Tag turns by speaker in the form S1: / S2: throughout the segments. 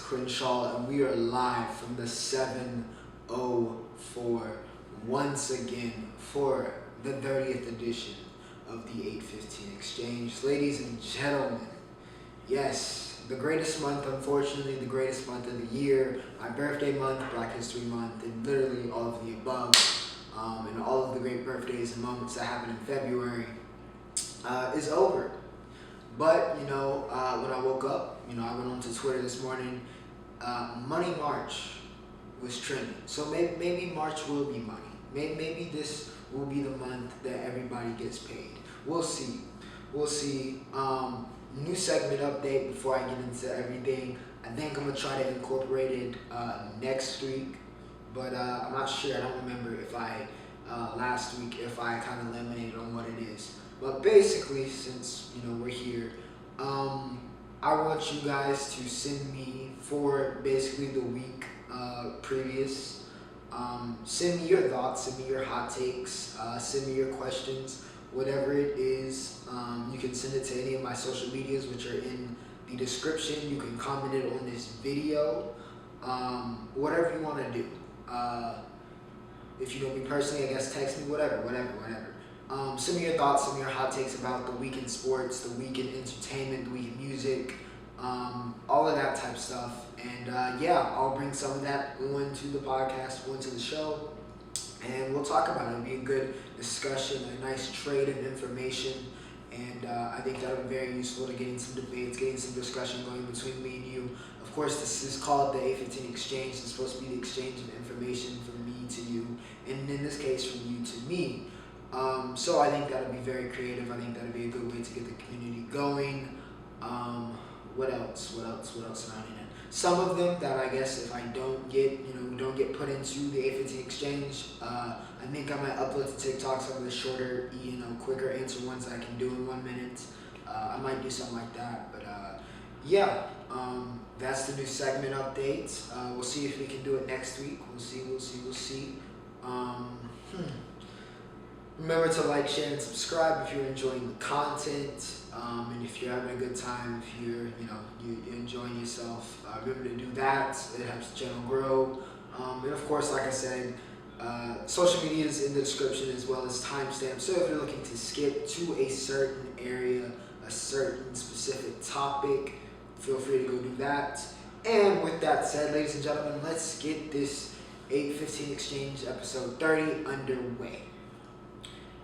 S1: Crenshaw, and we are live from the 704 once again for the 30th edition of the 815 Exchange. Ladies and gentlemen, yes, the greatest month, unfortunately, the greatest month of the year, my birthday month, Black History Month, and literally all of the above, and all of the great birthdays and moments that happen in February is over. But, when I woke up, I went onto Twitter this morning, Money March was trending. So maybe March will be money. Maybe this will be the month that everybody gets paid. We'll see. New segment update before I get into everything. I think I'm going to try to incorporate it next week. But I'm not sure. I don't remember if last week, if I kind of eliminated on what it is. But basically, since, we're here, I want you guys to send me for basically the week previous. Send me your thoughts, send me your hot takes, send me your questions, whatever it is. You can send it to any of my social medias, which are in the description. You can comment it on this video, whatever you want to do. If you know me personally, I guess text me, whatever. Send me your thoughts, send me your hot takes about the week in sports, the week in entertainment, the week in music, all of that type stuff. And I'll bring some of that onto the podcast, onto the show, and we'll talk about it. It'll be a good discussion, a nice trade of information, and I think that'll be very useful to getting some debates, getting some discussion going between me and you. Of course, this is called the 815 Exchange. It's supposed to be the exchange of information from me to you, and in this case, from you to me. So I think that'll be very creative. I think that'll be a good way to get the community going. What else surrounding it? Some of them that I guess if I don't get put into the 815 Exchange, I think I might upload to TikTok some of the shorter, quicker answer ones that I can do in 1 minute. I might do something like that, but that's the new segment update. We'll see if we can do it next week. We'll see. Remember to like, share, and subscribe if you're enjoying the content, and if you're having a good time, if you're enjoying yourself, remember to do that. It helps the channel grow. And of course, like I said, social media is in the description as well as timestamps. So if you're looking to skip to a certain area, a certain specific topic, feel free to go do that. And with that said, ladies and gentlemen, let's get this 815 Exchange episode 30 underway.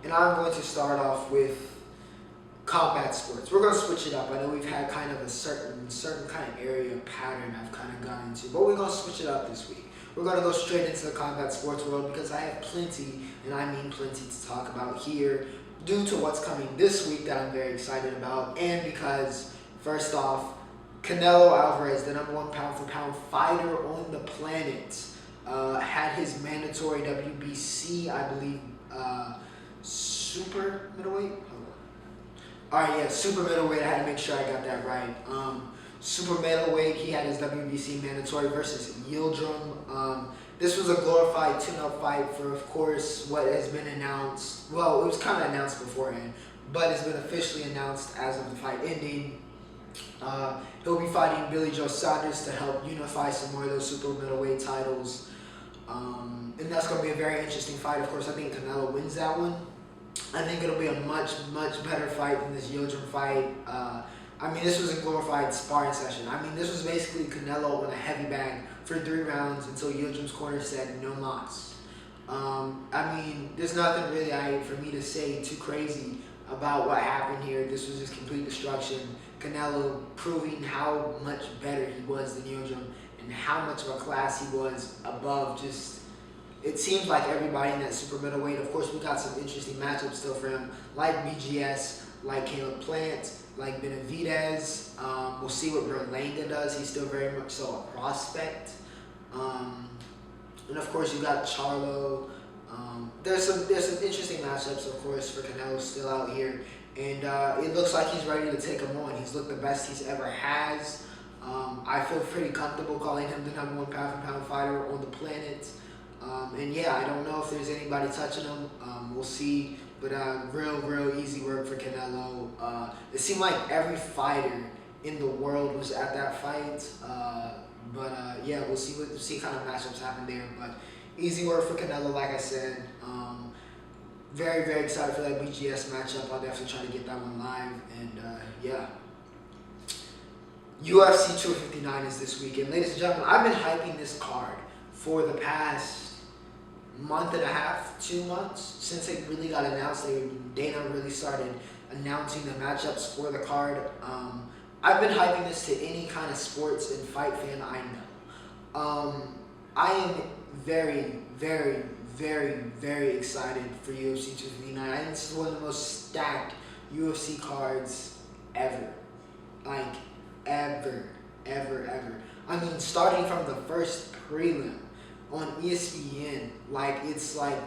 S1: And I'm going to start off with combat sports. We're going to switch it up. I know we've had kind of a certain kind of area pattern I've kind of gone into, but we're going to switch it up this week. We're going to go straight into the combat sports world because I have plenty, and I mean plenty, to talk about here due to what's coming this week that I'm very excited about, and because, first off, Canelo Alvarez, the #1 pound-for-pound fighter on the planet, had his mandatory WBC, I believe, super middleweight? Hold on. Alright, yeah, super middleweight. I had to make sure I got that right. Super middleweight, he had his WBC mandatory versus Yildrim. This was a glorified tune-up fight for, of course, what has been announced. Well, it was kind of announced beforehand, but it's been officially announced as of the fight ending. He'll be fighting Billy Joe Saunders to help unify some more of those super middleweight titles. And that's going to be a very interesting fight. Of course, I think Canelo wins that one. I think it'll be a much better fight than this Yildrim fight. This was a glorified sparring session. This was basically Canelo on a heavy bag for 3 rounds until Yildrim's corner said no mas. There's nothing really for me to say too crazy about what happened here. This was just complete destruction. Canelo proving how much better he was than Yildrim and how much of a class he was above just... It seems like everybody in that super middleweight. Of course, we got some interesting matchups still for him, like BGS, like Caleb Plant, like Benavidez. We'll see what Berlanga does. He's still very much so a prospect. And of course, you got Charlo. There's some interesting matchups, of course, for Canelo still out here. And it looks like he's ready to take him on. He's looked the best he's ever has. I feel pretty comfortable calling him the #1 pound-for-pound fighter on the planet. I don't know if there's anybody touching him. We'll see. But real easy work for Canelo. It seemed like every fighter in the world was at that fight. But yeah, we'll see kind of matchups happen there. But easy work for Canelo, like I said. Very, very excited for that BGS matchup. I'll definitely try to get that one live. And yeah. UFC 259 is this weekend. Ladies and gentlemen, I've been hyping this card for the past month and a half, 2 months, since it really got announced. Dana really started announcing the matchups for the card. I've been hyping this to any kind of sports and fight fan I know. I am very, very, very, very excited for UFC 259. I think this is one of the most stacked UFC cards ever. Like, ever. I mean, starting from the first prelim on ESPN,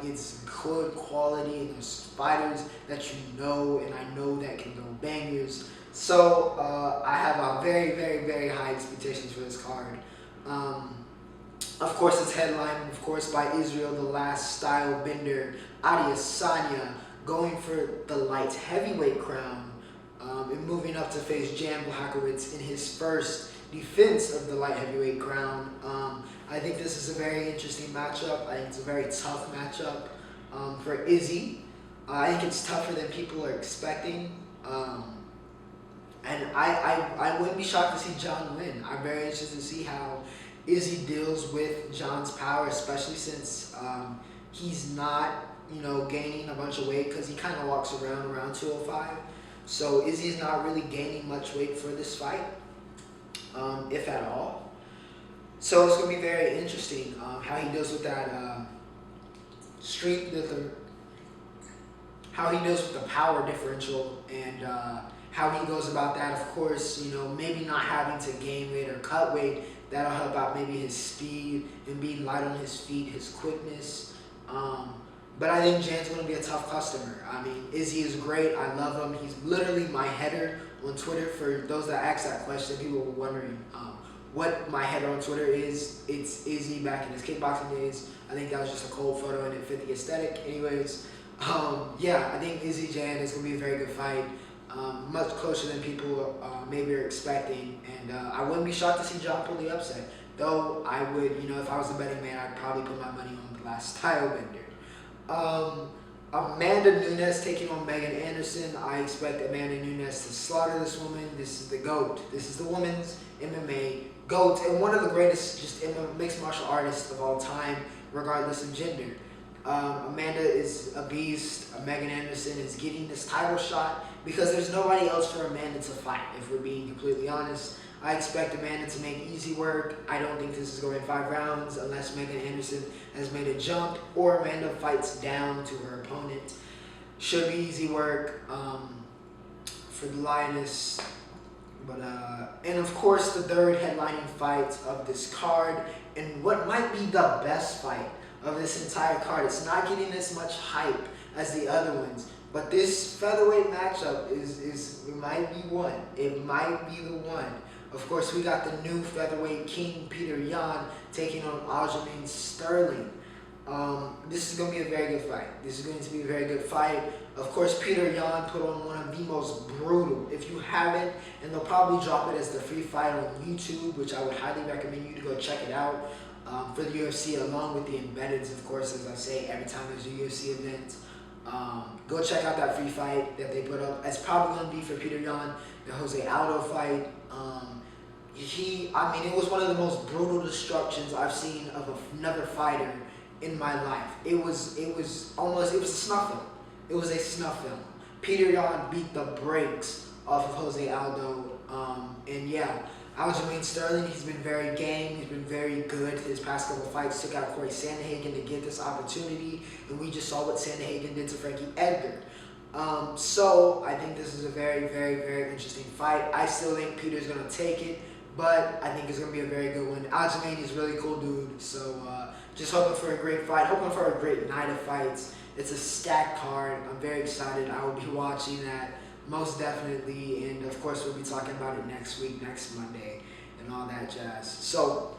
S1: it's good quality, and there's fighters that you know, and I know that can go bangers. So I have a very, very, very high expectations for this card. Of course, it's headlined, of course, by Israel, the last style bender, Adesanya, going for the light heavyweight crown, and moving up to face Jan Blachowicz in his first defense of the light heavyweight crown. I think this is a very interesting matchup. I think it's a very tough matchup for Izzy. I think it's tougher than people are expecting. And I wouldn't be shocked to see John win. I'm very interested to see how Izzy deals with John's power, especially since he's not, gaining a bunch of weight, because he kind of walks around 205. So Izzy's not really gaining much weight for this fight, if at all. So it's going to be very interesting how he deals with that how he deals with the power differential, and how he goes about that. Of course, maybe not having to gain weight or cut weight. That'll help out maybe his speed and being light on his feet, his quickness. But I think Jan's going to be a tough customer. I mean, Izzy is great. I love him. He's literally my header on Twitter. For those that asked that question, people were wondering what my header on Twitter is. It's Izzy back in his kickboxing days. I think that was just a cold photo and it fit the aesthetic. Anyways, yeah, I think Izzy Jan is going to be a very good fight. Much closer than people maybe are expecting. And I wouldn't be shocked to see John pull the upset. Though I would, if I was a betting man, I'd probably put my money on the last style bender. Amanda Nunes taking on Megan Anderson. I expect Amanda Nunes to slaughter this woman. This is the GOAT. This is the women's MMA GOAT, and one of the greatest just mixed martial artists of all time, regardless of gender. Amanda is a beast. Megan Anderson is getting this title shot because there's nobody else for Amanda to fight, if we're being completely honest. I expect Amanda to make easy work. I don't think this is going 5 rounds unless Megan Anderson has made a jump or Amanda fights down to her opponent. Should be easy work for the Lioness. But and of course, the third headlining fight of this card, and what might be the best fight of this entire card. It's not getting as much hype as the other ones, but this featherweight matchup it might be one. It might be the one. Of course, we got the new featherweight king, Peter Yan, taking on Aljamain Sterling. This is going to be a very good fight. This is going to be a very good fight. Of course, Peter Yan put on one of the most brutal. If you haven't, and they'll probably drop it as the free fight on YouTube, which I would highly recommend you to go check it out for the UFC, along with the embeddeds, of course, as I say every time there's a UFC event. Go check out that free fight that they put up. It's probably going to be for Peter Yan, the Jose Aldo fight. It was one of the most brutal destructions I've seen of another fighter in my life. It was a snuff film. It was a snuff film. Peter Yan beat the brakes off of Jose Aldo. And yeah, Aljamain Sterling, he's been very game. He's been very good. His past couple fights took out Corey Sandhagen to get this opportunity. And we just saw what Sandhagen did to Frankie Edgar. So I think this is a very, very, very interesting fight. I still think Peter's going to take it, but I think it's going to be a very good one. Aljamain is a really cool dude, so just hoping for a great fight, hoping for a great night of fights. It's a stacked card. I'm very excited. I will be watching that most definitely, and of course we'll be talking about it next week, next Monday, and all that jazz. So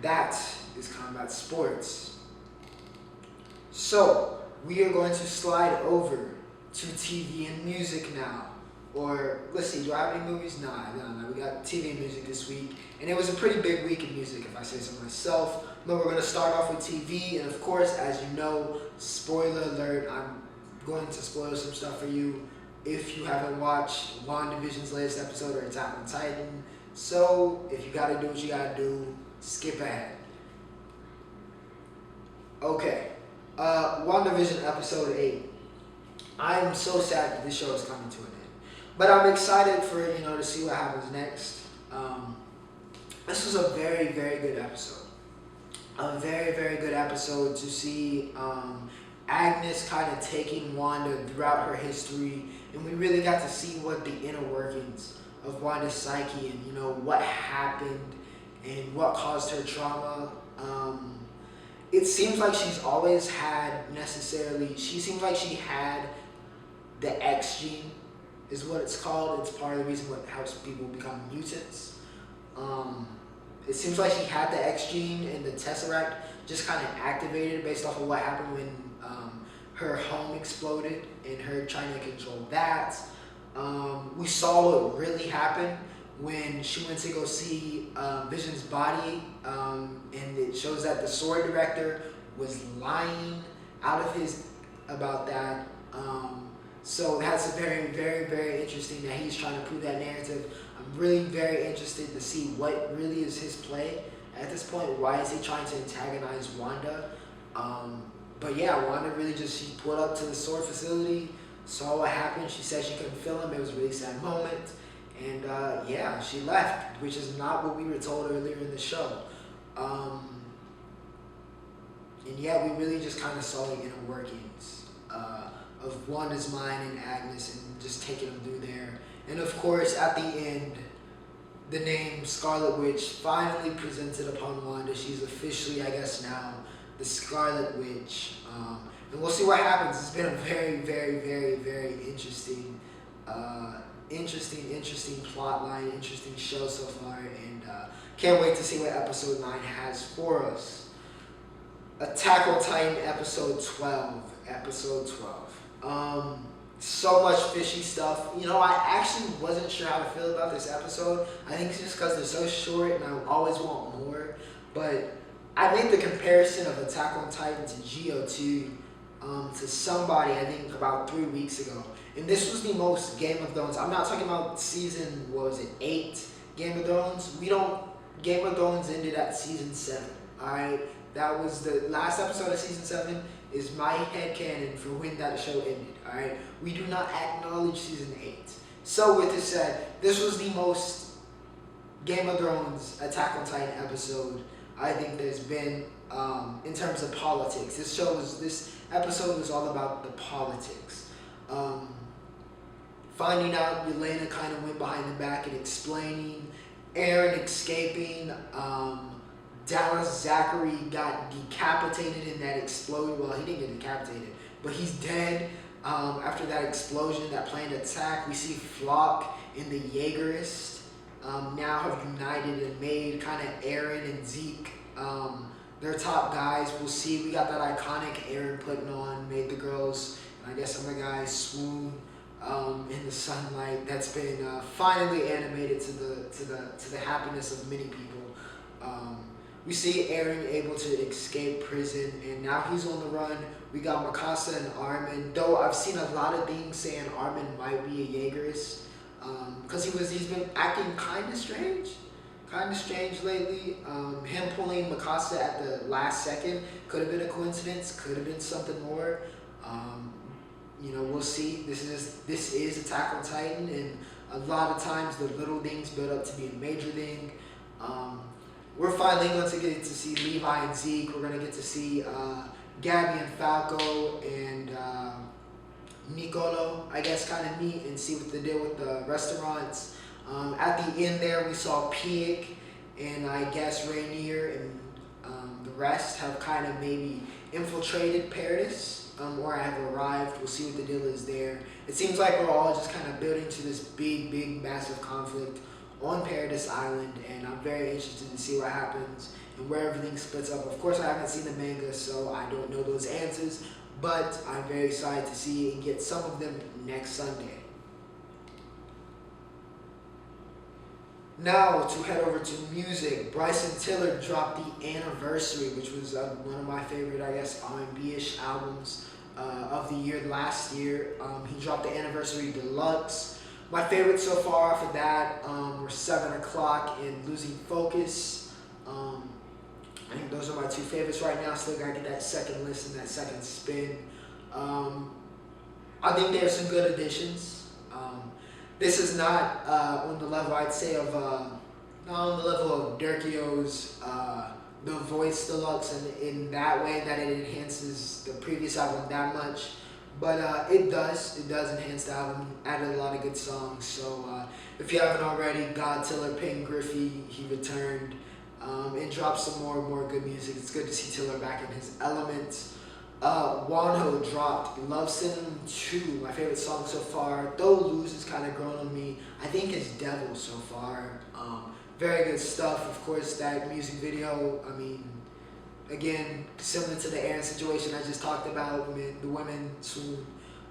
S1: that is Combat Sports. So we are going to slide over to TV and music now. Or let's see, do I have any movies? Nah. We got TV and music this week, and it was a pretty big week in music, if I say so myself. But we're gonna start off with TV, and of course, as you know, spoiler alert, I'm going to spoil some stuff for you if you haven't watched WandaVision's latest episode or Attack on Titan. So if you gotta do what you gotta do, skip ahead. Okay, WandaVision episode 8. I'm so sad that this show is coming to an end, but I'm excited for to see what happens next. This was a very, very good episode. A very, very good episode to see Agnes kind of taking Wanda throughout her history, and we really got to see what the inner workings of Wanda's psyche and what happened and what caused her trauma. It seems like she's always had she seems like she had the X gene is what it's called. It's part of the reason what helps people become mutants. It seems like she had the X gene, and the Tesseract just kind of activated based off of what happened when her home exploded and her trying to control that. We saw what really happened when she went to go see Vision's body, and it shows that the sword director was lying about that. So that's very, very, very interesting that he's trying to prove that narrative. I'm really very interested to see what really is his play at this point. Why is he trying to antagonize Wanda? But yeah, Wanda really she pulled up to the sword facility, saw what happened. She said she couldn't feel him. It was a really sad moment. And yeah, she left, which is not what we were told earlier in the show. And yeah, we really just kind of saw the inner workings of Wanda's mind and Agnes, and just taking them through there. And of course, at the end, the name Scarlett Witch finally presented upon Wanda. She's officially, I guess now, the Scarlett Witch. And we'll see what happens. It's been a very, very, very, very interesting plot line, interesting show so far, and can't wait to see what episode 9 has for us. Attack on Titan episode 12. So much fishy stuff. I actually wasn't sure how to feel about this episode. I think it's just because they're so short and I always want more. But I made the comparison of Attack on Titan to GOT to somebody, I think about 3 weeks ago. And this was the most Game of Thrones. I'm not talking about season, 8 Game of Thrones. Game of Thrones ended at season 7. Alright? That was the last episode of season 7 is my headcanon for when that show ended. Alright? We do not acknowledge season 8. So with this said, this was the most Game of Thrones Attack on Titan episode I think there's been in terms of politics. This episode was all about the politics. Finding out Yelena kind of went behind the back and explaining, Aaron escaping, Dallas Zachary got decapitated in that explosion. Well, he didn't get decapitated, but he's dead after that explosion, that planned attack. We see Flock and the Jaegerist now have united and made kind of Aaron and Zeke their top guys. We'll see. We got that iconic Aaron putting on, made the girls, and I guess some of the guys swoon in the sunlight. That's been finally animated to the happiness of many people. We see Aaron able to escape prison, and now he's on the run. We got Mikasa and Armin, though I've seen a lot of things saying Armin might be a Jaegerist, because he's been acting kind of strange lately. Him pulling Mikasa at the last second could have been a coincidence, could have been something more. We'll see. This is Attack on Titan, and a lot of times the little things build up to be a major thing. We're finally going to get to see Levi and Zeke. We're going to get to see Gabby and Falco and Nicolo, I guess, kind of meet and see what the deal with the restaurants. At the end there, we saw Pig and I guess Rainier and the rest have kind of maybe infiltrated Paradis, or have arrived. We'll see what the deal is there. It seems like we're all just kind of building to this big, massive conflict on Paradis Island, and I'm very interested to see what happens and where everything splits up. Of course, I haven't seen the manga, so I don't know those answers, but I'm very excited to see and get some of them next Sunday. Now to head over to music, Bryson Tiller dropped The Anniversary, which was one of my favorite, I guess, R&B-ish albums of the year last year. He dropped The Anniversary Deluxe. My favorites so far off of that were 7 O'Clock and Losing Focus. I think those are my two favorites right now. Still gotta get that second listen, that second spin. I think there's some good additions. This is not on the level, I'd say, of not on the level of Durkio's The Voice Deluxe in that way that it enhances the previous album that much. But it does enhance the album, added a lot of good songs. So if you haven't already, God Tiller, Peyton Griffey, he returned and dropped some more good music. It's good to see Tiller back in his element. Wonho dropped Love Synonym 2, my favorite song so far. Though Lose has kind of grown on me. I think it's Devil so far. Very good stuff. Of course, that music video, I mean, again, similar to the Aaron situation I just talked about, the women swoon.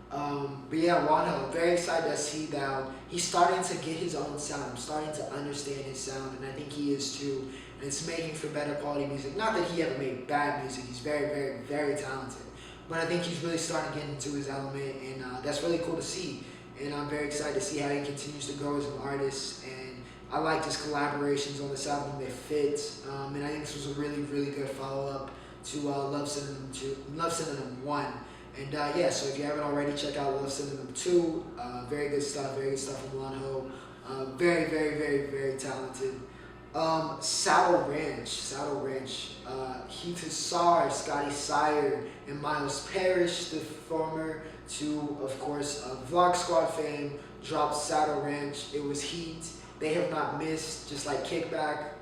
S1: But yeah, Wonho, very excited to see that he's starting to get his own sound. I'm starting to understand his sound, and I think he is too. And it's making for better quality music. Not that he ever made bad music. He's very talented. But I think he's really starting to get into his element, and that's really cool to see. And I'm very excited to see how he continues to grow as an artist. And I like his collaborations on this album. They fit. And I think this was a really good follow-up to Love Synonym 1. And yeah, so if you haven't already, check out Love Synonym 2. Very good stuff from Wonho. Very talented. Saddle Ranch. Heath Scotty Sire, and Myles Parrish, the former to, of course, Vlog Squad fame, dropped Saddle Ranch. It was heat. They have not missed, just like Kickback.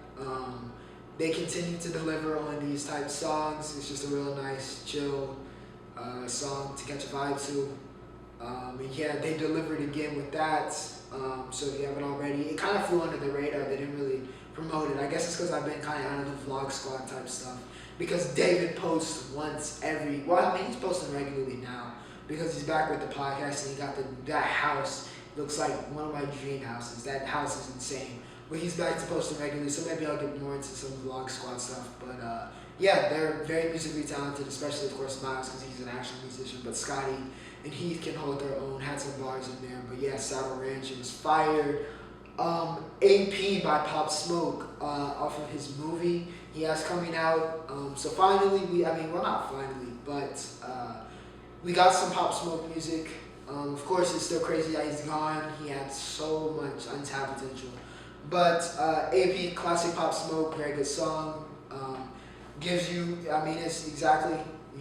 S1: They continue to deliver on these type of songs. It's just a real nice, chill song to catch a vibe to. And yeah, they delivered again with that. So if you haven't already, it kind of flew under the radar. They didn't really promote it. I guess it's because I've been kind of out of the Vlog Squad type stuff. Because David posts once every, well, I mean, he's posting regularly now because he's back with the podcast and he got that house. Looks like one of my dream houses. That house is insane. But he's back to posting regularly, so maybe I'll get more into some Vlog Squad stuff. But yeah, they're very musically talented, especially, of course, Myles, because he's an actual musician. But Scotty and Heath can hold their own, had some bars in there. But yeah, Saddle Ranch, it was fire. AP by Pop Smoke off of his movie he has coming out. So finally, well, not finally, but we got some Pop Smoke music. Of course, it's still crazy that he's gone. He had so much untapped potential. But AP, classic Pop Smoke, very good song. Gives you, it's exactly,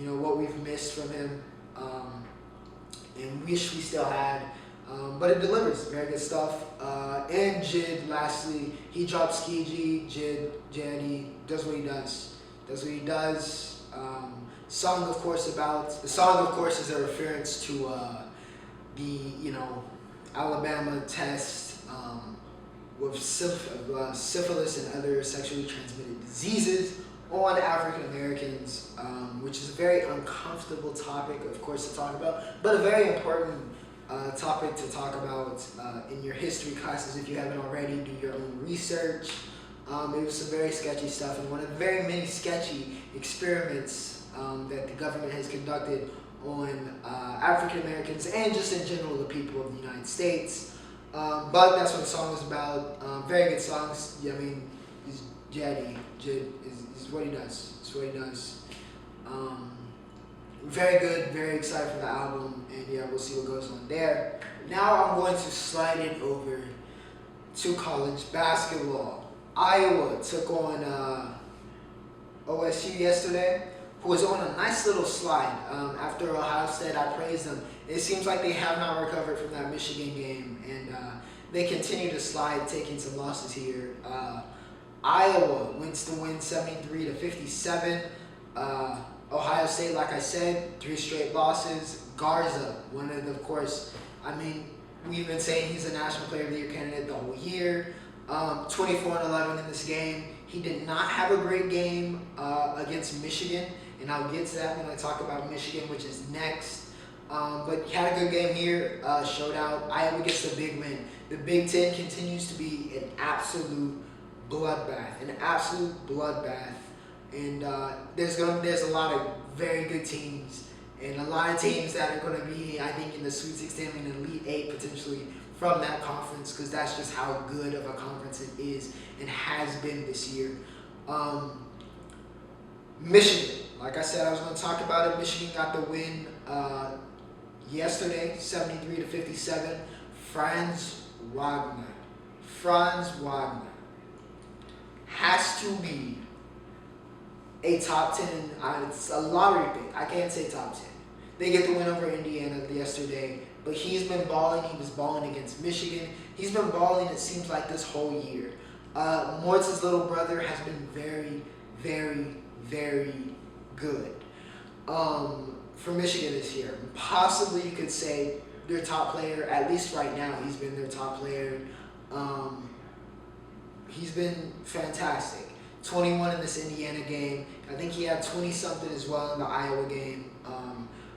S1: what we've missed from him and wish we still had. But it delivers, very good stuff. And Jid, lastly, he dropped Skiji. Jid, does what he does. Song, of course, is a reference to the, Alabama test with syphilis and other sexually transmitted diseases on African Americans, which is a very uncomfortable topic, of course, to talk about, but a very important topic to talk about in your history classes if you haven't already. Do your own research. It was some very sketchy stuff, and one of the very many sketchy experiments that the government has conducted on African Americans and just in general the people of the United States. But that's what the song was about. Very good songs. He's Jid is what he does. It's what he does. Very good, very excited for the album, and yeah, we'll see what goes on there. Now I'm going to slide it over to college basketball. Iowa took on OSU yesterday, who was on a nice little slide. After Ohio State, I praised them. It seems like they have not recovered from that Michigan game, and they continue to slide, taking some losses here. Iowa wins to win 73-57. Ohio State, like I said, 3 straight losses. Garza, we've been saying he's a National Player of the Year candidate the whole year. 24-11 in this game. He did not have a great game against Michigan, and I'll get to that when I talk about Michigan, which is next. But he had a good game here, showed out. Iowa gets the big win. The Big Ten continues to be an absolute bloodbath, and there's a lot of very good teams, and a lot of teams that are going to be, I think, in the Sweet 16 and Elite 8 potentially from that conference, because that's just how good of a conference it is and has been this year. Michigan, like I said, I was going to talk about it. Michigan got the win yesterday, 73-57. Franz Wagner has to be a top 10. It's a lottery pick. I can't say top 10. They get the win over Indiana yesterday, but he's been balling. He was balling against Michigan. He's been balling, it seems like, this whole year. Mortz's little brother has been very, very, very good for Michigan this year. Possibly you could say their top player, at least right now, he's been their top player. He's been fantastic. 21 in this Indiana game. I think he had 20-something as well in the Iowa game.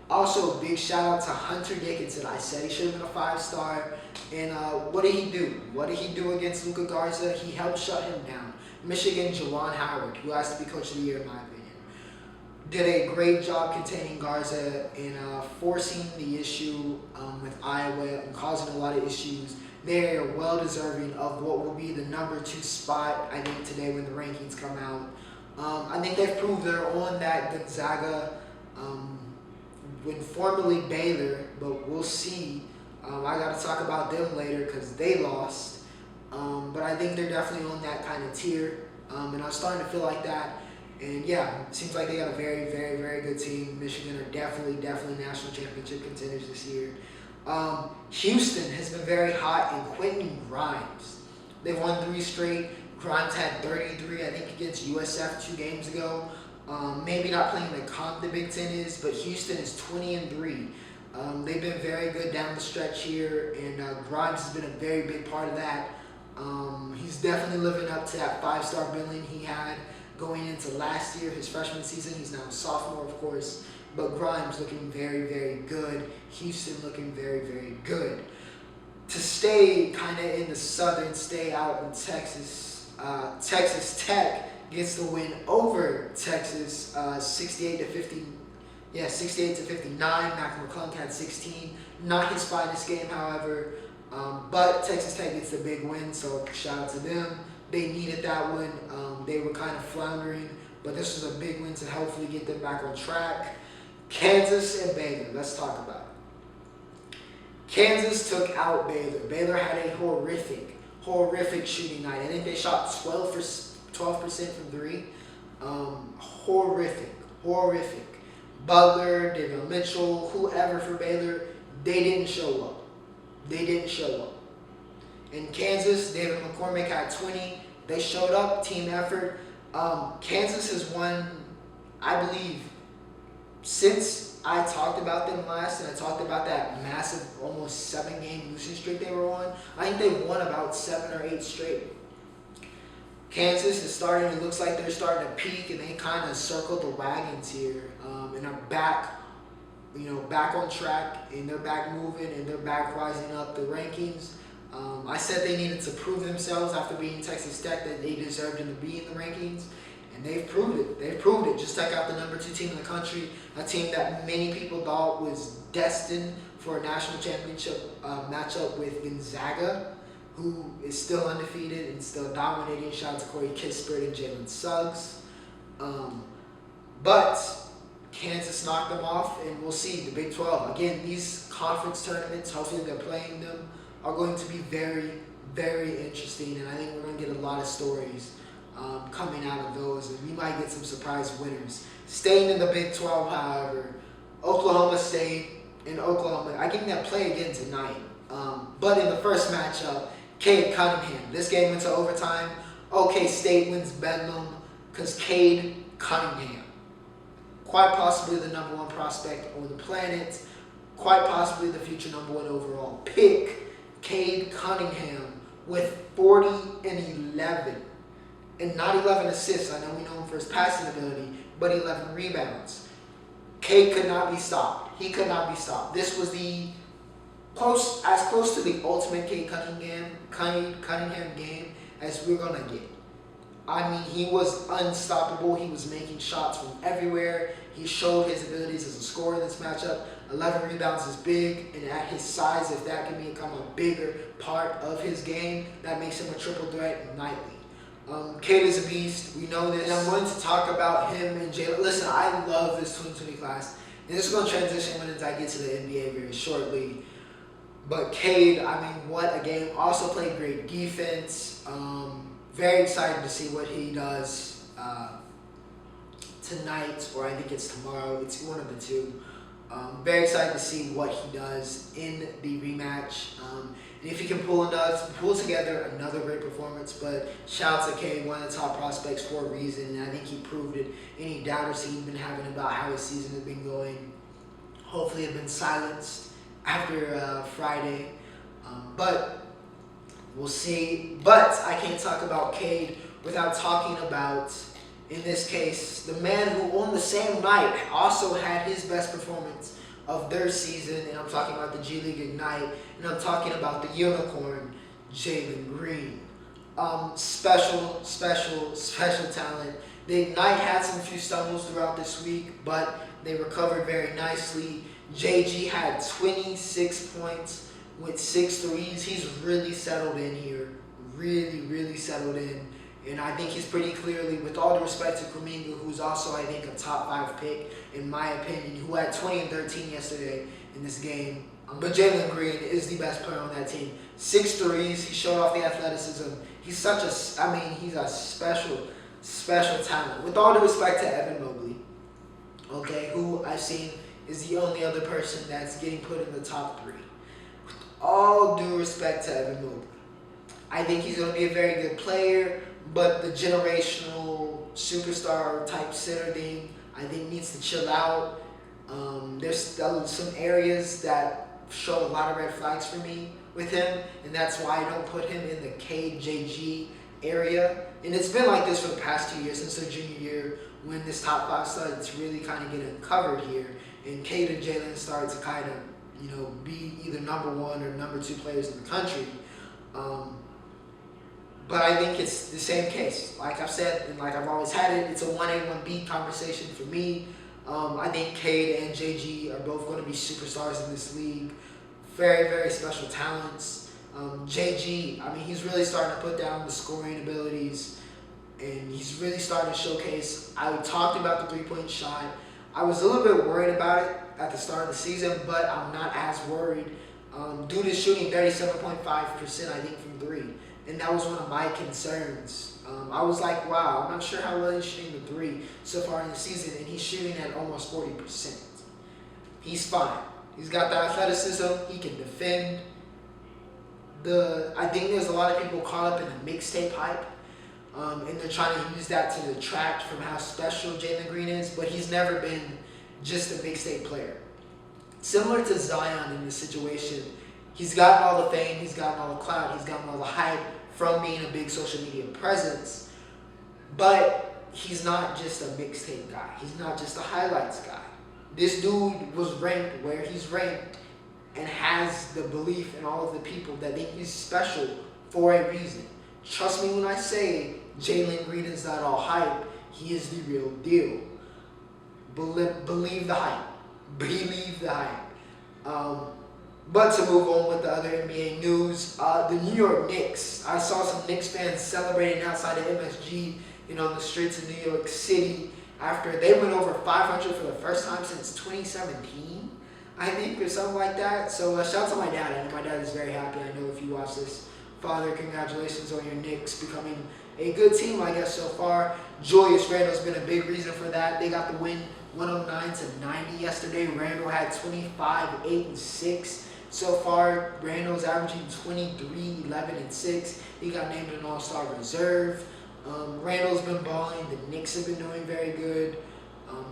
S1: Also, big shout out to Hunter Dickinson. I said he should have been a 5-star. And what did he do? What did he do against Luka Garza? He helped shut him down. Michigan, Juwan Howard, who has to be Coach of the Year in my opinion, did a great job containing Garza and forcing the issue with Iowa and causing a lot of issues. They are well deserving of what will be the number 2 spot, I think, today when the rankings come out. I think they've proved they're on that Gonzaga, when formerly Baylor, but we'll see. I got to talk about them later because they lost. But I think they're definitely on that kind of tier. And I'm starting to feel like that. And yeah, it seems like they got a very, very, very good team. Michigan are definitely national championship contenders this year. Houston has been very hot, and Quentin Grimes. They won 3 straight. Grimes had 33, I think, against USF 2 games ago. Maybe not playing the comp the Big Ten is, but Houston is 20-3. They've been very good down the stretch here, and Grimes has been a very big part of that. He's definitely living up to that 5-star billing he had going into last year, his freshman season. He's now a sophomore, of course, but Grimes looking very, very good. Houston looking very, very good. To stay kind of in the southern, stay out in Texas, Texas Tech gets the win over Texas, 68-50. Yeah, 68-59. Malcolm McClung had 16. Not his finest game, however. But Texas Tech gets the big win, so shout out to them. They needed that one. They were kind of floundering, but this was a big win to hopefully get them back on track. Kansas and Baylor. Let's talk about it. Kansas took out Baylor. Baylor had a horrific shooting night. I think they shot 12% from 3. Horrific. Butler, David Mitchell, whoever for Baylor, they didn't show up. In Kansas, David McCormick had 20. They showed up, team effort. Kansas has won, I believe, since I talked about them last, and I talked about that massive, almost 7-game losing streak they were on. I think they won about 7 or 8 straight. Kansas is starting, it looks like they're starting to peak, and they kind of circled the wagons here, and are back, back on track, and they're back moving, and they're back rising up the rankings. I said they needed to prove themselves after beating Texas Tech, that they deserved them to be in the rankings, and they've proved it. Just took out the number 2 team in the country, a team that many people thought was destined for a national championship matchup with Gonzaga, who is still undefeated and still dominating. Shout out to Corey Kispert and Jalen Suggs. But Kansas knocked them off, and we'll see. The Big 12. Again, these conference tournaments, hopefully they're playing them, are going to be very, very interesting, and I think we're going to get a lot of stories coming out of those, and we might get some surprise winners. Staying in the Big 12, however, Oklahoma State and Oklahoma, I think they'll play again tonight. But in the first matchup, Cade Cunningham. This game went to overtime. OK State wins Bedlam because Cade Cunningham, quite possibly the number 1 prospect on the planet, quite possibly the future number 1 overall pick, Cade Cunningham with 40 and 11. And not 11 assists. I know we know him for his passing ability, but 11 rebounds. Cade could not be stopped. He could not be stopped. This was as close to the ultimate Cade Cunningham game as we're gonna get. I mean, he was unstoppable. He was making shots from everywhere. He showed his abilities as a scorer in this matchup. 11 rebounds is big, and at his size, if that can become a bigger part of his game, that makes him a triple threat nightly. Cade is a beast. We know this. And I'm going to talk about him and Jalen. Listen, I love this 2020 class. And this is going to transition when I get to the NBA very shortly. But Cade, I mean, what a game. Also played great defense. Very excited to see what he does tonight, or I think it's tomorrow. It's one of the two. Very excited to see what he does in the rematch. And if he can pull together another great performance. But shout out to Cade, one of the top prospects for a reason. And I think he proved it. Any doubters he's been having about how his season has been going, hopefully have been silenced after Friday. But we'll see. But I can't talk about Cade without talking about, in this case, the man who on the same night also had his best performance of their season. And I'm talking about the G League Ignite. And I'm talking about the unicorn, Jalen Green. Special talent. The Ignite had some few stumbles throughout this week, but they recovered very nicely. JG had 26 points with 6 threes. He's really settled in here. Really settled in. And I think he's pretty clearly, with all the respect to Kuminga, who's also, I think, a top 5 pick, in my opinion, who had 20 and 13 yesterday in this game. But Jalen Green is the best player on that team. 6 threes. He showed off the athleticism. He's he's a special talent. With all the respect to Evan Mobley, okay, who I've seen is the only other person that's getting put in the top 3. With all due respect to Evan Mobley, I think he's going to be a very good player, but the generational superstar type center thing, I think, needs to chill out. There's some areas that show a lot of red flags for me with him, and that's why I don't put him in the Cade JG area. And it's been like this for the past 2 years, since their junior year, when this top 5 started to really kind of get uncovered here, and Cade and Jalen started to kind of, be either number 1 or number 2 players in the country. But I think it's the same case. Like I've said, and like I've always had it, it's a 1A, 1B conversation for me. I think Cade and JG are both going to be superstars in this league. Very special talents. JG, I mean, he's really starting to put down the scoring abilities, and he's really starting to showcase. I talked about the 3-point shot. I was a little bit worried about it at the start of the season, but I'm not as worried. Dude is shooting 37.5%, I think, from 3. And that was one of my concerns. I was like, wow, I'm not sure how well he's shooting the 3 so far in the season, and he's shooting at almost 40%. He's fine. He's got the athleticism. He can defend. I think there's a lot of people caught up in the mixtape hype, and they're trying to use that to detract from how special Jalen Green is, but he's never been just a mixtape player. Similar to Zion in this situation, he's gotten all the fame, he's gotten all the clout, he's gotten all the hype from being a big social media presence, but he's not just a mixtape guy. He's not just a highlights guy. This dude was ranked where he's ranked and has the belief in all of the people that think he's special for a reason. Trust me when I say Jalen Green is not all hype. He is the real deal. Believe the hype. Believe the hype. But to move on with the other NBA news, the New York Knicks. I saw some Knicks fans celebrating outside of MSG, on the streets of New York City after they went over 500 for the first time since 2017, I think, or something like that. So shout out to my dad. I know my dad is very happy. I know if you watch this, Father, congratulations on your Knicks becoming a good team, I guess, so far. Julius Randle's been a big reason for that. They got the win 109-90 yesterday. Randle had 25, 8, and 6. So far, Randle's averaging 23, 11, and 6. He got named an All-Star reserve. Randle's been balling. The Knicks have been doing very good.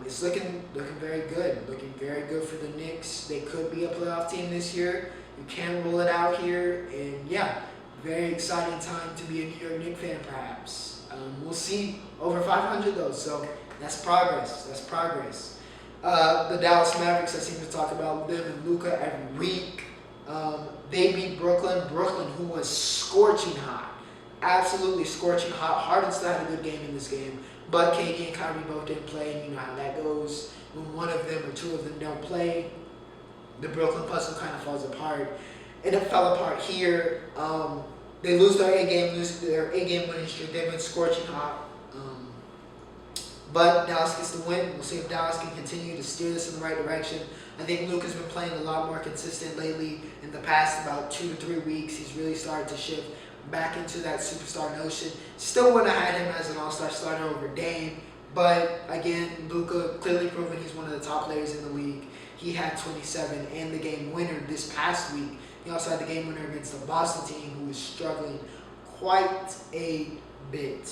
S1: It's looking very good. Looking very good for the Knicks. They could be a playoff team this year. You can't rule it out here. And yeah, very exciting time to be a New York Knicks fan, perhaps. We'll see. Over 500 though, so that's progress. The Dallas Mavericks, I seem to talk about them and Luka every week. They beat Brooklyn. Brooklyn, who was scorching hot. Absolutely scorching hot. Harden still had a good game in this game. But KD and Kyrie both didn't play, and you know how that goes. When one of them or two of them don't play, the Brooklyn puzzle kind of falls apart. And it fell apart here. They lose their eight-game winning streak. They've been scorching hot. But Dallas gets the win. We'll see if Dallas can continue to steer this in the right direction. I think Luka's been playing a lot more consistent lately. In the past about 2 to 3 weeks, he's really started to shift back into that superstar notion. Still wouldn't have had him as an all-star starter over Dame. But again, Luka clearly proven he's one of the top players in the league. He had 27 and the game winner this past week. He also had the game winner against the Boston team, who was struggling quite a bit.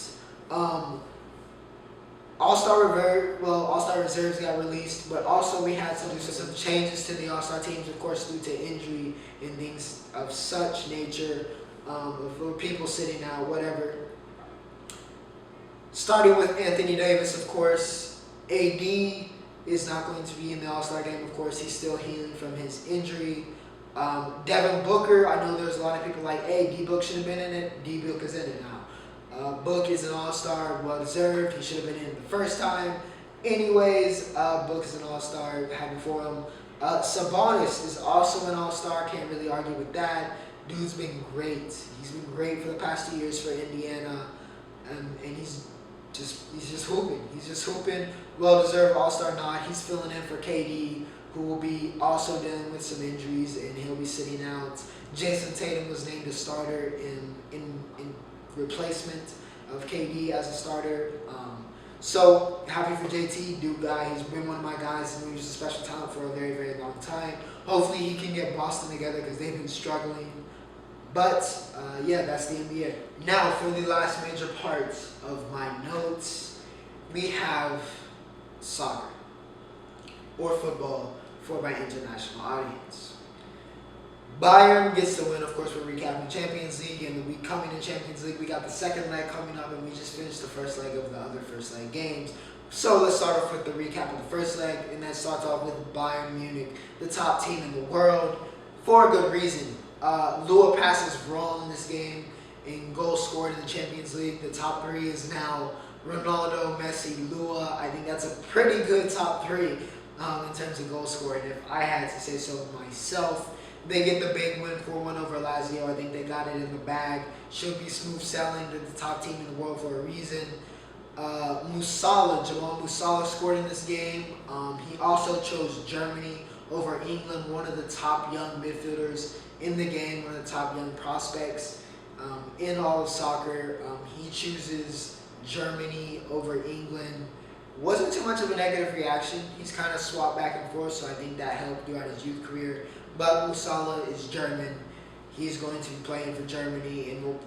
S1: All-Star reserves got released, but also we had to do some changes to the All-Star teams, of course, due to injury and things of such nature, for people sitting out, whatever. Starting with Anthony Davis, of course. AD is not going to be in the All-Star game, of course. He's still healing from his injury. Devin Booker, I know there's a lot of people like, hey, D-Book should have been in it. D-Book is in it now. Book is an all-star, well-deserved. He should have been in the first time. Anyways, Book is an all-star, happy for him. Sabonis is also an all-star, can't really argue with that. Dude's been great. He's been great for the past 2 years for Indiana, and he's just hooping. He's just hooping. Well-deserved all-star nod. He's filling in for KD, who will be also dealing with some injuries, and he'll be sitting out. Jason Tatum was named a starter in replacement of KD as a starter. So happy for JT, Duke guy. He's been one of my guys, and he was a special talent for a very, very long time. Hopefully he can get Boston together because they've been struggling. But yeah, that's the NBA. Now for the last major part of my notes, we have soccer or football for my international audience. Bayern gets the win, of course. We're recapping Champions League, and the week coming in Champions League, we got the second leg coming up, and we just finished the first leg of the other first leg games. So let's start off with the recap of the first leg, and that starts off with Bayern Munich, the top team in the world, for a good reason. Lua passes wrong in this game, and goals scored in the Champions League. The top three is now Ronaldo, Messi, Lua. I think that's a pretty good top three in terms of goal scoring, if I had to say so myself. They get the big win, 4-1 over Lazio. I think they got it in the bag. Should be smooth sailing. They're the top team in the world for a reason. Jamal Musiala scored in this game. He also chose Germany over England, one of the top young midfielders in the game, one of the top young prospects in all of soccer. He chooses Germany over England. Wasn't too much of a negative reaction. He's kind of swapped back and forth, so I think that helped throughout his youth career. But Musiala is German. He's going to be playing for Germany, and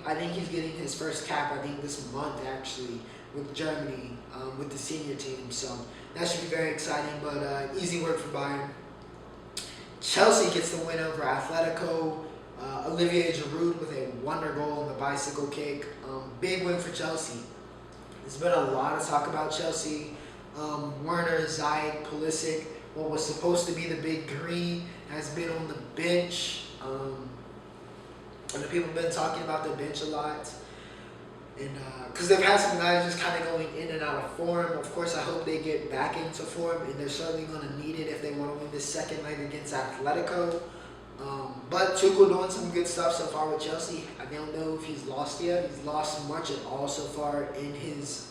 S1: I think he's getting his first cap, I think this month actually, with Germany, with the senior team. So that should be very exciting, but easy work for Bayern. Chelsea gets the win over Atletico. Olivier Giroud with a wonder goal on the bicycle kick. Big win for Chelsea. There's been a lot of talk about Chelsea. Werner, Ziyech, Pulisic, what was supposed to be the big three, has been on the bench. And the people have been talking about their bench a lot. And because they've had some guys just kind of going in and out of form. Of course, I hope they get back into form, and they're certainly going to need it if they want to win this second leg against Atletico. But Tuchel doing some good stuff so far with Chelsea. I don't know if he's lost yet. He's lost much at all so far in his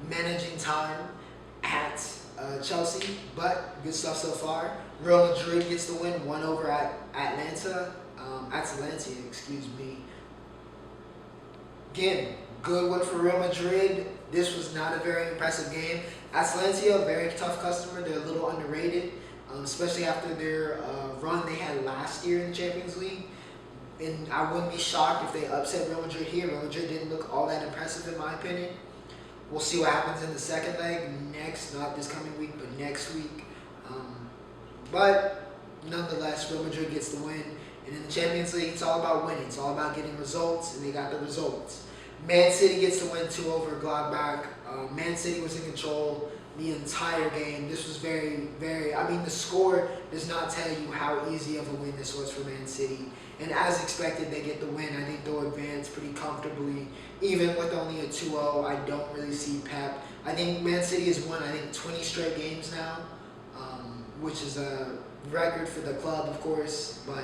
S1: managing time at Chelsea, but good stuff so far. Real Madrid gets the win, 1 over at Atalanta, excuse me. Again, good win for Real Madrid. This was not a very impressive game. Atalanta, a very tough customer. They're a little underrated, especially after their run they had last year in the Champions League. And I wouldn't be shocked if they upset Real Madrid here. Real Madrid didn't look all that impressive in my opinion. We'll see what happens in the second leg not this coming week, but next week. But nonetheless, Real Madrid gets the win. And in the Champions League, it's all about winning. It's all about getting results, and they got the results. Man City gets the win 2 over Gladbach. Man City was in control. the entire game. This was very, I mean, the score does not tell you how easy of a win this was for Man City. And as expected, they get the win. I think they'll advance pretty comfortably. Even with only a 2-0, I don't really see Pep. I think Man City has won, 20 straight games now, which is a record for the club, of course. But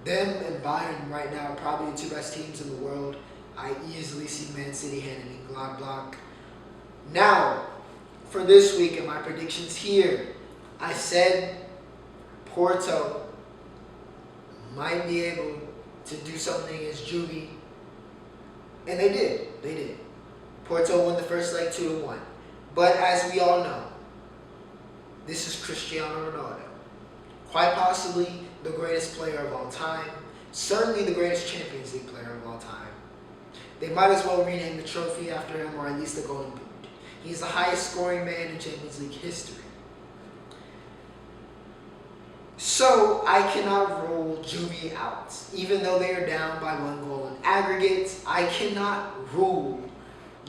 S1: them and Bayern right now are probably the two best teams in the world. I easily see Man City handing Gladbach. Now, for this week and my predictions here, I said Porto might be able to do something against Juve, and they did. Porto won the first leg 2-1. But as we all know, this is Cristiano Ronaldo. Quite possibly the greatest player of all time. Certainly the greatest Champions League player of all time. They might as well rename the trophy after him, or at least the Golden Boot. He's the highest scoring man in Champions League history. So I cannot rule Juve out. Even though they are down by 1 goal in aggregate, I cannot rule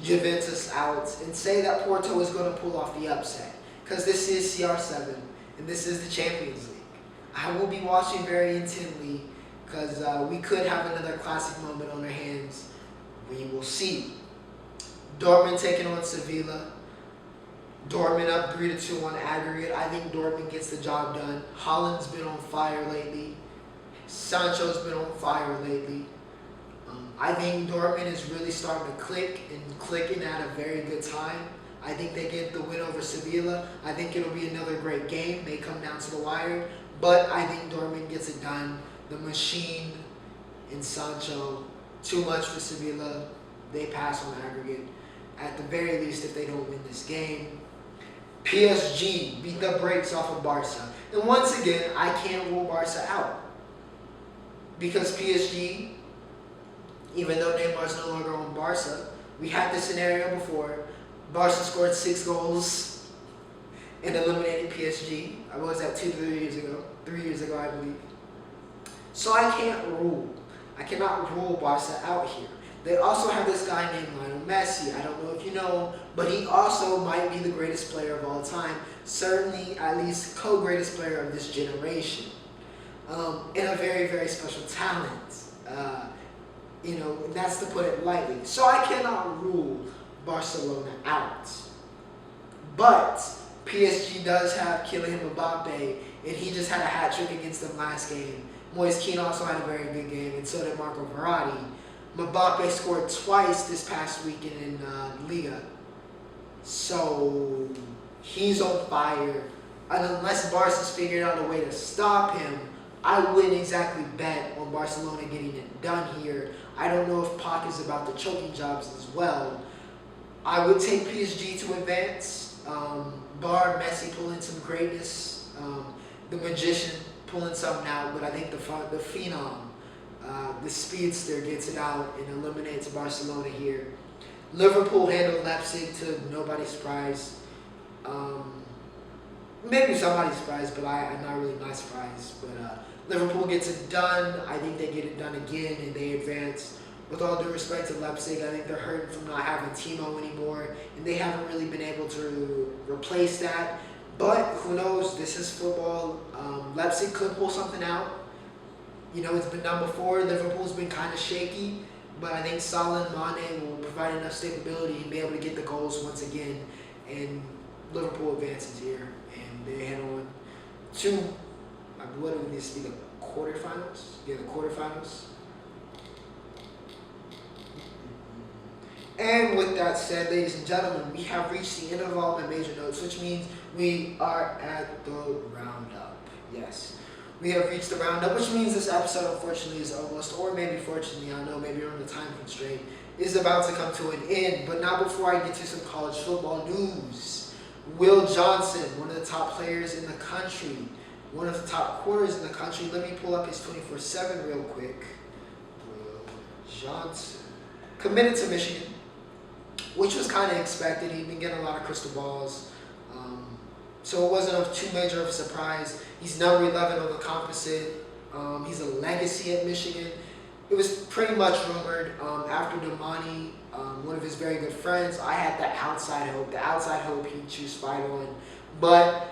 S1: Juventus out and say that Porto is going to pull off the upset. Because this is CR7 and this is the Champions League. I will be watching very intently because we could have another classic moment on our hands. We will see. Dortmund taking on Sevilla. Dortmund up 3-2 on aggregate. I think Dortmund gets the job done. Haaland's been on fire lately. Sancho's been on fire lately. I think Dortmund is really starting to click and clicking at a very good time. I think they get the win over Sevilla. I think it'll be another great game. May come down to the wire. But I think Dortmund gets it done. The machine and Sancho, too much for Sevilla. They pass on aggregate. At the very least, if they don't win this game. PSG beat the brakes off of Barca. And once again, I can't rule Barca out. Because PSG, even though Neymar's no longer on Barca, we had this scenario before. Barca scored 6 goals and eliminated PSG. I was that 3 years ago. 3 years ago, I believe. So I cannot rule Barca out here. They also have this guy named Lionel Messi. I don't know if you know him, but he also might be the greatest player of all time. Certainly, at least, co-greatest player of this generation. And a very, very special talent. That's to put it lightly. So I cannot rule Barcelona out. But PSG does have Kylian Mbappe, and he just had a hat trick against them last game. Moise Kean also had a very good game, and so did Marco Verratti. Mbappe scored twice this past weekend in Liga. So he's on fire. And unless Barca's figured out a way to stop him, I wouldn't exactly bet on Barcelona getting it done here. I don't know if Pac is about the choking jobs as well. I would take PSG to advance. Bar Messi pulling some greatness. The magician pulling something out. But I think the phenom, the speedster, gets it out and eliminates Barcelona here. Liverpool handled Leipzig to nobody's surprise. Maybe somebody's surprised, but I'm not really surprised. But Liverpool gets it done. I think they get it done again and they advance. With all due respect to Leipzig, I think they're hurting from not having Timo anymore, and they haven't really been able to replace that. But who knows? This is football. Leipzig could pull something out. It's been done before. Liverpool's been kind of shaky, but I think Salah and Mane will provide enough stability and be able to get the goals once again. And Liverpool advances here, and they head on to what would this be, the quarterfinals? Yeah, the quarterfinals. And with that said, ladies and gentlemen, we have reached the end of all my major notes, which means we are at the roundup. Yes. We have reached the roundup, which means this episode, unfortunately, is almost, or maybe fortunately, I know, maybe on the time constraint, is about to come to an end. But not before I get to some college football news. Will Johnson, one of the top players in the country, one of the top quarters in the country. Let me pull up his 24/7 real quick. Will Johnson committed to Michigan, which was kind of expected. He'd been getting a lot of crystal balls. So it wasn't too major of a surprise. He's number 11 on the composite. He's a legacy at Michigan. it was pretty much rumored after Damani, one of his very good friends. I had that outside hope. The outside hope he'd choose Fido, but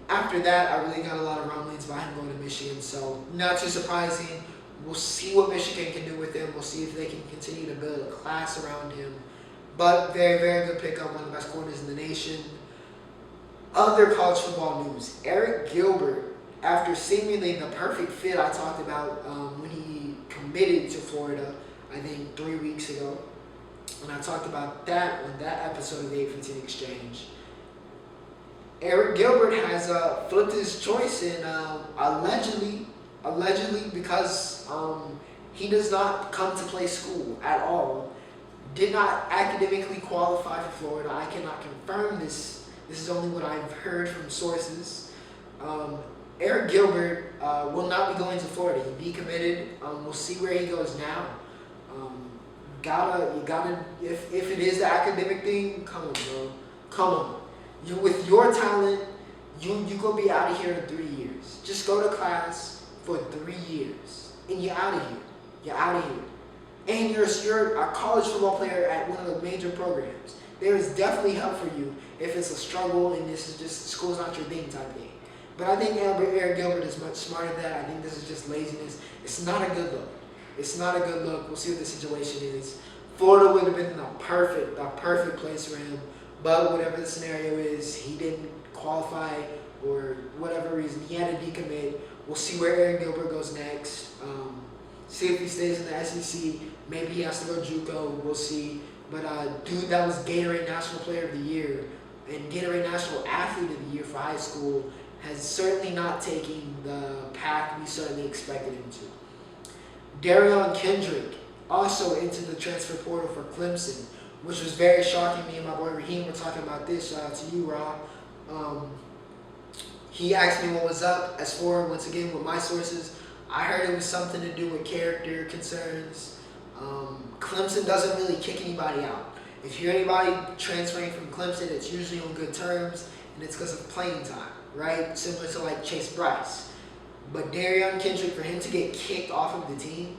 S1: after that, I really got a lot of rumblings about him going to Michigan. So not too surprising. We'll see what Michigan can do with him. We'll see if they can continue to build a class around him. But very, very good pickup. One of the best corners in the nation. Other college football news. Eric Gilbert, after seemingly the perfect fit I talked about when he committed to Florida, I think 3 weeks ago. And I talked about that on that episode of the 815 Exchange. Eric Gilbert has flipped his choice and allegedly because he does not come to play school at all, did not academically qualify for Florida. I cannot confirm this. This is only what I've heard from sources. Eric Gilbert will not be going to Florida. He decommitted. We'll see where he goes now. You gotta, if it is the academic thing, come on, bro. Come on. With your talent, you gonna be out of here in 3 years. Just go to class for 3 years, and you're out of here. You're out of here. And you're a college football player at one of the major programs. There is definitely help for you if it's a struggle and this is just school's not your thing type thing. But I think Eric Gilbert is much smarter than that. I think this is just laziness. It's not a good look. It's not a good look. We'll see what the situation is. Florida would have been the perfect place for him. But whatever the scenario is, he didn't qualify or whatever reason. He had to decommit. We'll see where Eric Gilbert goes next. See if he stays in the SEC. Maybe he has to go JUCO. We'll see. But dude, that was Gatorade National Player of the Year and Gatorade National Athlete of the Year for high school, has certainly not taken the path we certainly expected him to. Darion Kendrick also into the transfer portal for Clemson, which was very shocking. Me and my boy Raheem were talking about this. Shout out to you, Ra. He asked me what was up. As for, once again, with my sources, I heard it was something to do with character concerns. Clemson doesn't really kick anybody out. If you're anybody transferring from Clemson, it's usually on good terms, and it's because of playing time, right? Similar to like Chase Bryce. But Darion Kendrick, for him to get kicked off of the team,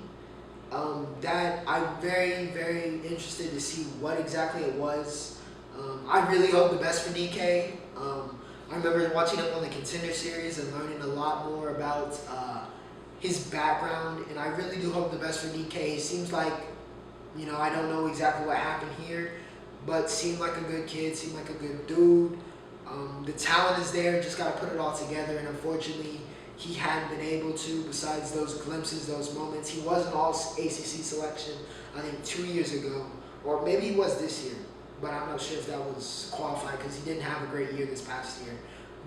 S1: that I'm very, very interested to see what exactly it was. I really hope the best for DK. I remember watching him on the Contender Series and learning a lot more about his background, and I really do hope the best for DK. He seems like, I don't know exactly what happened here, but seemed like a good kid, seemed like a good dude. The talent is there, just got to put it all together, and unfortunately, he hadn't been able to, besides those glimpses, those moments. He was an all-ACC selection, I think, 2 years ago, or maybe he was this year, but I'm not sure if that was qualified because he didn't have a great year this past year.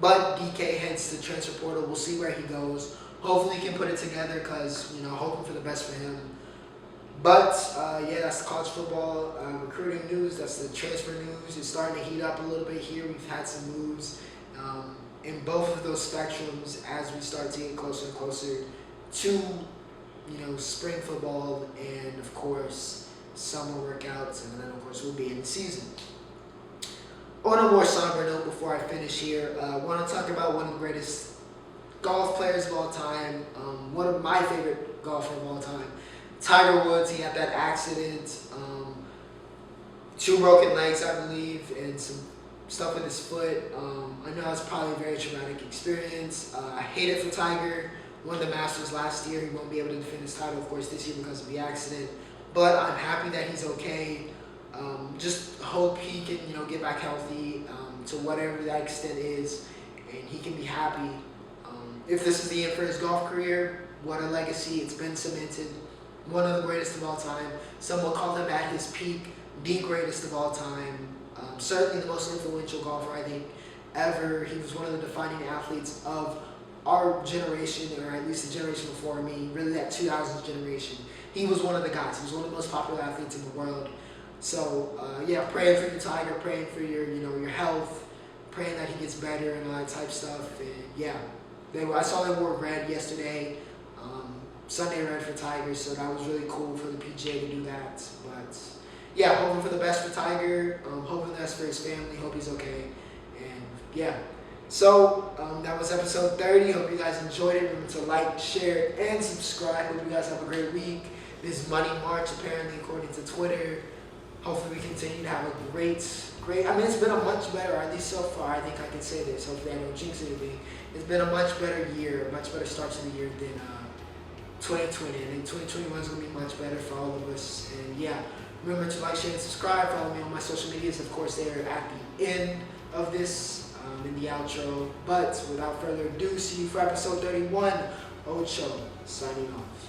S1: But DK heads to transfer portal. We'll see where he goes. Hopefully he can put it together because, hoping for the best for him. But, that's the college football recruiting news. That's the transfer news. It's starting to heat up a little bit here. We've had some moves in both of those spectrums as we start to get closer and closer to, spring football and, of course, summer workouts. And then, of course, we'll be in the season. On a more somber note, before I finish here, I want to talk about one of the greatest golf players of all time, one of my favorite golfers of all time, Tiger Woods. He had that accident, 2 broken legs, I believe, and some stuff with his foot. I know it's probably a very traumatic experience. I hate it for Tiger. Won the Masters last year. He won't be able to defend his title, of course, this year because of the accident. But I'm happy that he's okay. Just hope he can, get back healthy to whatever that extent is, and he can be happy. If this is the end for his golf career, what a legacy. It's been cemented. One of the greatest of all time. Some will call him at his peak, the greatest of all time. Certainly the most influential golfer, I think, ever. He was one of the defining athletes of our generation, or at least the generation before me, really that 2000s generation. He was one of the guys. He was one of the most popular athletes in the world. So, praying for you, Tiger, praying for your, your health, praying that he gets better and all that type stuff. And I saw they wore red yesterday, Sunday red for Tiger, so that was really cool for the PGA to do that. But, hoping for the best for Tiger, hoping the best for his family, hope he's okay. And, so that was episode 30. Hope you guys enjoyed it. Remember to like, share, and subscribe. Hope you guys have a great week. this money march, apparently, according to Twitter. Hopefully we continue to have a great, I mean, it's been a much better, at least so far, I think I can say this, hopefully I don't jinx anything. It's been a much better year, a much better start to the year than 2020. I think 2021 is going to be much better for all of us. And yeah, remember to like, share, and subscribe. Follow me on my social medias. Of course, they're at the end of this, in the outro. But without further ado, see you for episode 31. Ocho, signing off.